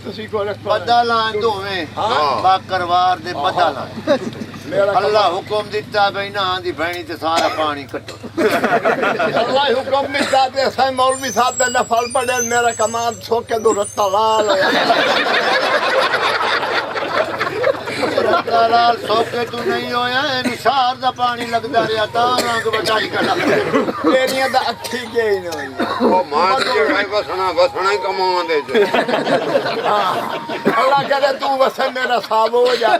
ਤੁਸੀਂ ਕੋਲ बदल दोवें बाकरवार दे बदल अल्लाह हुक्म दिता भाई ना दी भैणी ते सारा पानी कटो अल्लाह हुक्म दिता ते साईं मौलवी साहब दा नफल पड़े मेरा कमाल सोके दो रत्ता लाल होया रत्ता लाल सोके तू नहीं होया एनु शहर दा पानी लगदा रहा ता रंग बचाई कटा तेरियां दा अखी के ही नहीं ओ मां के भाई बसना ही कमांदे जो अल्लाह करे तू वसन मेरा साब हो जा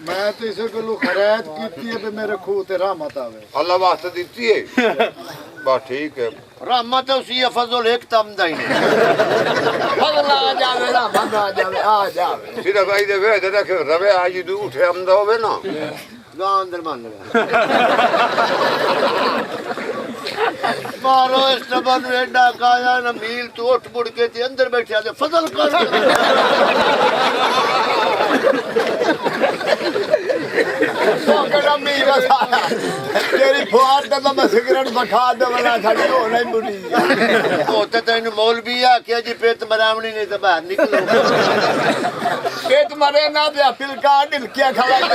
मैं तो इसे को खैरात कीती है पे मेरे खूह ते रहमत आवे अल्लाह वास्ते दिती है बस ठीक है रहमत उसी फजल एक तम दा ही नहीं फजल आ जावे रहमत आ जावे सीधा भाई दे वे दे रखे रवे आज दू उठे आमदा होवे ना गांव अंदर मान लगा मारो इस टबर नु एडा काया न मील तू उठ मुड़ के ते अंदर बैठा दे फजल कर तेरी फुआर ते मैं सिगरेट बखा दे वाला खड़ी हो नहीं बुरी ओ ते तैनू मौलवी आ के जी पेट मरावनी नहीं ते बाहर निकलो पेट मरे ना दे पिलका ढिलकिया खड़ा ना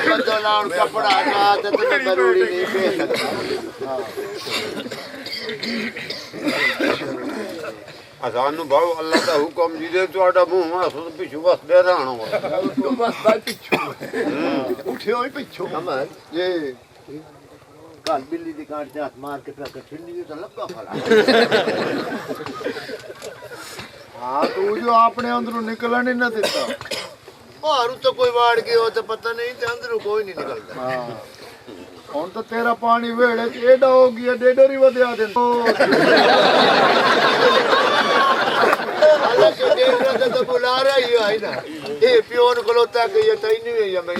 बंदो लाउन कपड़ा ना ते जरूरी नहीं पे ਸਾਨੂੰ ਬਾਉ ਅੱਲਾਹ ਦਾ ਹੁਕਮ ਜੀ ਦੇ ਤੁਹਾਡਾ ਮੂੰਹ ਅਸਲ ਪਿੱਛੂ ਵਸਦੇ ਰਹਿਣਾ ਤੂੰ ਬਸ ਪਿੱਛੂ ਉੱਠਿਓ ਹੀ ਪਿੱਛੂ ਅਮਰ ਜੀ ਕੱਲ ਬਿੱਲੀ ਦੀ ਕਾਟ ਤੇ ਹੱਥ ਮਾਰ ਕੇ ਪਿਆ ਠੰਡੀ ਤਾਂ ਲੱਗਾ ਫਲਾ हाँ तू जो आपने अंदरों निकलन ही ना देता बाहरों तो कोई वाड़ गया हो तो पता नहीं ते अंदरों कोई नहीं निकलता हाँ ਹੁਣ ਤਾਂ ਤੇਰਾ ਪਾਣੀ ਵੇੜੇ ਚ ਏਡਾ ਹੋ ਗਿਆ ਡੇਡਰ ਹੀ ਵਧਿਆ ਦੇ Allah ke dekra तो बुला रहा ही है ना ये प्योन खलोता के ये तई नहीं है या मैं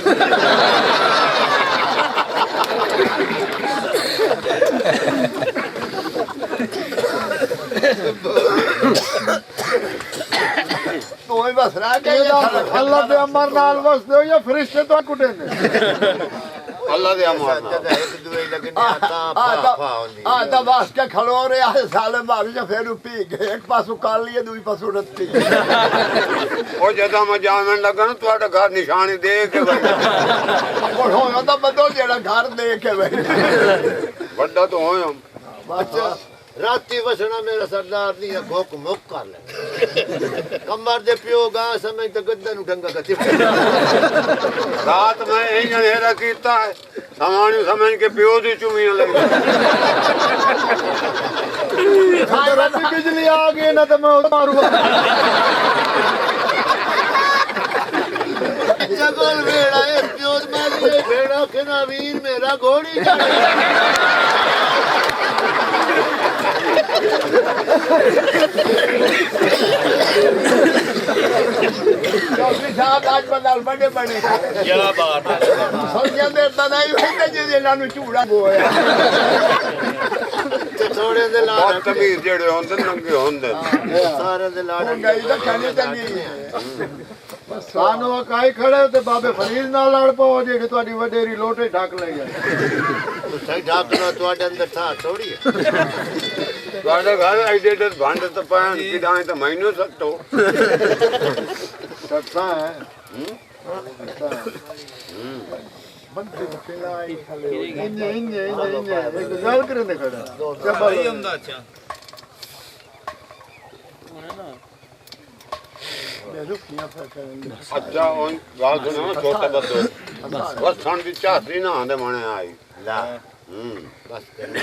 तोय बस रहा के अल्लाह पे अमर नाल बस दो या फरिश्ते तो कुटे ने ਅੱਲਾਹ ਦੇ ਅਮਰ ਨਾਲ एक दुए लगने आता पा होनी आ ता बस के खलो रे आ साले भाभी जो फेर पी गए एक पासू काल लिए दूई पासू रत्ती ਉਹ ਜਦੋਂ ਮੈਂ ਜਾਣ ਲੱਗਾ ਨਾ ਤੁਹਾਡਾ ਘਰ ਨਿਸ਼ਾਨੀ ਦੇ ਕੇ और होया तो बदो जेड़ा घर दे के भाई ਵੱਡਾ ਤਾਂ ਹੋਇਆ अच्छा राती वसना मेरा सरदार नहीं है भूख मुक कर ले कमर दे पियो गा समय तो गद्दा नु ढंगा कति ਰਾਤ ਮੈਂ ਇਹ ਹਨੇਰਾ ਕੀਤਾ ਸਮਾਨ ਸਮਝ ਕੇ ਪਿਓ ਦੀ ਚੁਮੀਆਂ ਲੱਗ राती बिजली आ गई ना तो मैं मारूंगा जगल वेड़ा है पियो मारी भेड़ा के ना वीर मेरा घोड़ी चढ़े चौधरी साहब आज बदल बड़े बड़े क्या बात है समझा देता नहीं होता जी इन्होंने चूड़ा बोया ते थोड़े दे लाड़ ਬਹੁਤ ਤਮੀਜ਼ ਜਿਹੜੇ ਹੁੰਦੇ ਨੰਗੇ ਹੁੰਦੇ सारे दे लाड़ गई तो कहनी चंगी सानू काई खड़े ते बाबे फरीद नाल लड़ पाओ जेके ਤੁਹਾਡੀ ਵਡੇਰੀ ਲੋਟੇ ਢੱਕ ਲੈ ਜਾਏ सही ढाकना ਤੁਹਾਡੇ ਅੰਦਰ था थोड़ी है ਤੁਹਾਡੇ ਘਰ ਐਡੇ ਐਡੇ ਭਾਂਡੇ ਤਾਂ ਪਾਣ ਕਿਦਾਂ ਤਾਂ ਮੈਨੂੰ ਸੱਟੋ सकता है ਬੰਦੇ ਖਿਲਾਈ ਖਲੇ ਇੰਨੇ ਇੰਨੇ ਇੰਨੇ ਇੱਕ ਗੱਲ ਕਰੇ ਨੇ ਖੜਾ भाई हमदा अच्छा ਮੈਂ ਰੁਕੀਆਂ ਫਕਰਾਂ ਅੱਛਾ ਉਹ ਗੱਲ ਸੁਣੋ ਛੋਟਾ ਬੱਦੋ ਬਸ ਠੰਡ ਦੀ ਚਾਹਤੀ ਨਾ ਆਂਦੇ ਮਣੇ ਆਈ ला ਹੂੰ बस करना